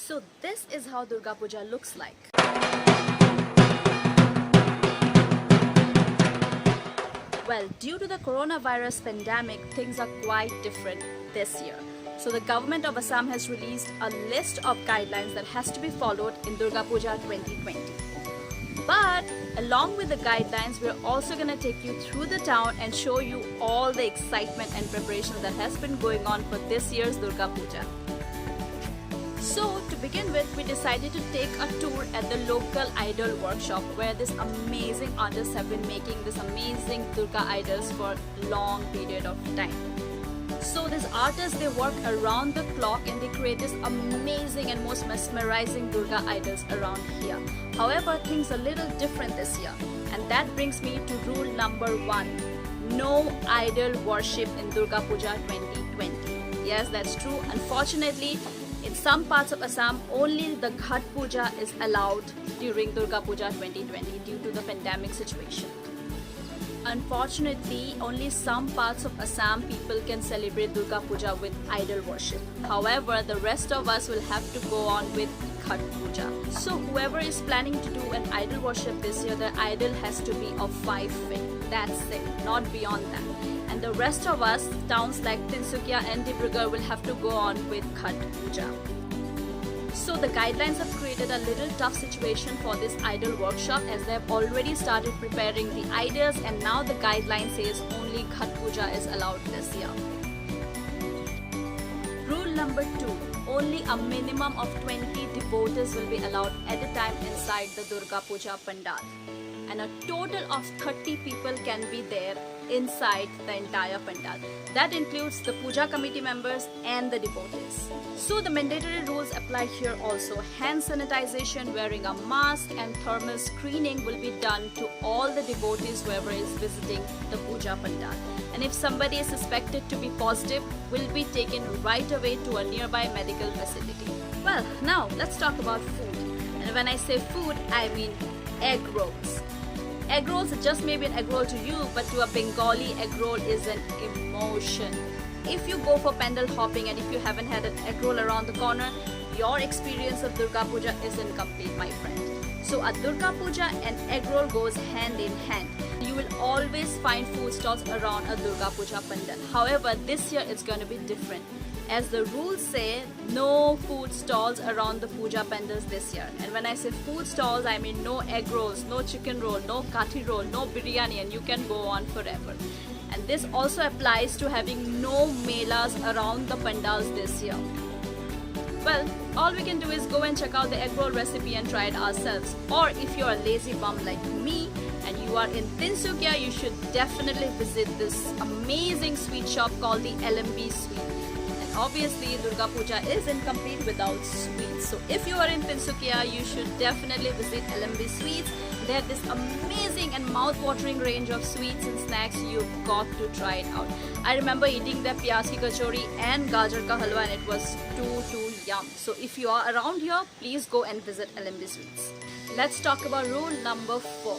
So this is how Durga Puja looks like. Well, due to the coronavirus pandemic, things are quite different this year. So the government of Assam has released a list of guidelines that has to be followed in Durga Puja 2020. But along with the guidelines, we're also going to take you through the town and show you all the excitement and preparation that has been going on for this year's Durga Puja. So to begin with, we decided to take a tour at the local idol workshop where these amazing artists have been making this amazing Durga idols for a long period of time. So these artists, they work around the clock and they create this amazing and most mesmerizing Durga idols around here. However, things are a little different this year, and that brings me to rule number 1. No idol worship in Durga Puja 2020. Yes, that's true. Unfortunately, in some parts of Assam, only the Ghat Puja is allowed during Durga Puja 2020 due to the pandemic situation. Unfortunately, only some parts of Assam people can celebrate Durga Puja with idol worship. However, the rest of us will have to go on with Ghat Puja. So whoever is planning to do an idol worship this year, the idol has to be of 5 feet. That's it, not beyond that. And the rest of us, towns like Tinsukia and Dibrugarh, will have to go on with Ghat Puja. So the guidelines have created a little tough situation for this idol workshop, as they have already started preparing the idols, and now the guideline says only Ghat Puja is allowed this year. Rule number 2. Only a minimum of 20 devotees will be allowed at a time inside the Durga Puja Pandal, and a total of 30 people can be there inside the entire pandal. That includes the puja committee members and the devotees. So the mandatory rules apply here also. Hand sanitization, wearing a mask, and thermal screening will be done to all the devotees whoever is visiting the puja pandal. And if somebody is suspected to be positive, will be taken right away to a nearby medical facility. Well, now let's talk about food. And when I say food, I mean egg rolls. Egg rolls just may be an egg roll to you, but to a Bengali, egg roll is an emotion. If you go for pandal hopping and if you haven't had an egg roll around the corner, your experience of Durga Puja is incomplete, my friend. So at Durga Puja, an egg roll goes hand in hand. You will always find food stalls around a Durga Puja pandal. However, this year it's going to be different, as the rules say no food stalls around the puja pandals this year. And when I say food stalls, I mean no egg rolls, no chicken roll, no kathi roll, no biryani, and you can go on forever. And this also applies to having no melas around the pandals this year. Well, all we can do is go and check out the egg roll recipe and try it ourselves. Or if you're a lazy bum like me and you are in Tinsukia, you should definitely visit this amazing sweet shop called the LMB Sweet. Obviously, Durga Puja is incomplete without sweets. So if you are in Tinsukia, you should definitely visit LMB Sweets. They have this amazing and mouth-watering range of sweets and snacks. You've got to try it out. I remember eating their pyaz ki kachori and gajar ka halwa, and it was too yum. So if you are around here, please go and visit LMB Sweets. Let's talk about rule number 4.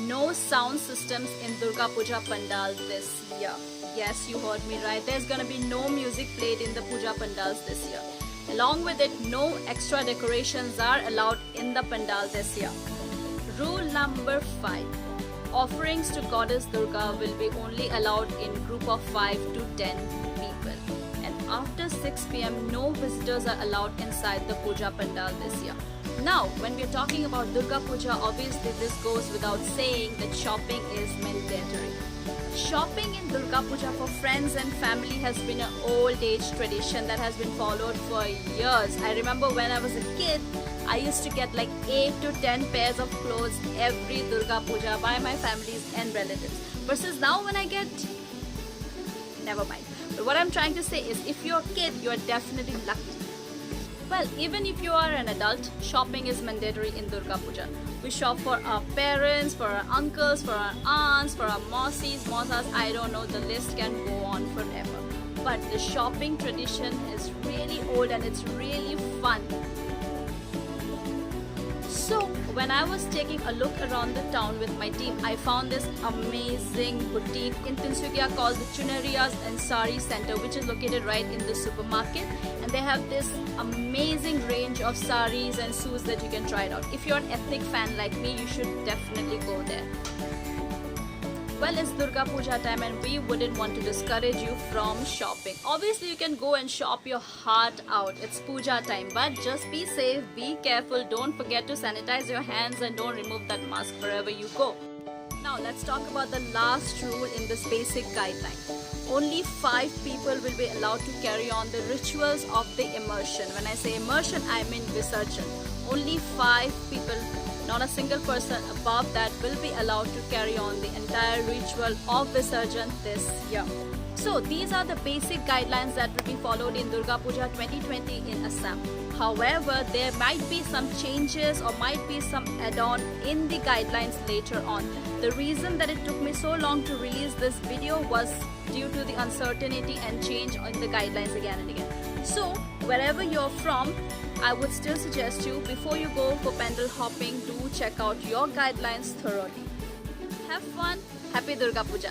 No sound systems in Durga Puja Pandal this year. Yes, you heard me right. There's gonna be no music played in the puja pandals this year. Along with it, no extra decorations are allowed in the pandal this year. Rule number 5. Offerings to Goddess Durga will be only allowed in group of 5 to 10 people. And after 6 p.m, no visitors are allowed inside the puja pandal this year. Now, when we're talking about Durga Puja, obviously this goes without saying that shopping is mandatory. Shopping in Durga Puja for friends and family has been an old age tradition that has been followed for years. I remember when I was a kid, I used to get like 8 to 10 pairs of clothes every Durga Puja by my families and relatives. Versus now when I get... Never mind. But what I'm trying to say is, if you're a kid, you're definitely lucky. Well, even if you are an adult, shopping is mandatory in Durga Puja. We shop for our parents, for our uncles, for our aunts, for our mausis, mausas, I don't know, the list can go on forever. But the shopping tradition is really old and it's really fun. So, when I was taking a look around the town with my team, I found this amazing boutique in Tinsukia called the Chunarias and Sari Center, which is located right in the supermarket. And they have this amazing range of saris and suits that you can try it out. If you're an ethnic fan like me, you should definitely go there. Well, it's Durga Puja time and we wouldn't want to discourage you from shopping. Obviously, you can go and shop your heart out. It's Puja time, but just be safe, be careful, don't forget to sanitize your hands and don't remove that mask wherever you go. Now, let's talk about the last rule in this basic guideline. Only 5 people will be allowed to carry on the rituals of the immersion. When I say immersion, I mean Visarjan. Only 5 people, not a single person above that will be allowed to carry on the entire ritual of Visarjan this year. So these are the basic guidelines that will be followed in Durga Puja 2020 in Assam. However, there might be some changes or might be some add-on in the guidelines later on. The reason that it took me so long to release this video was due to the uncertainty and change in the guidelines again and again. So wherever you're from, I would still suggest you, before you go for pandal hopping, do check out your guidelines thoroughly. Have fun. Happy Durga Puja.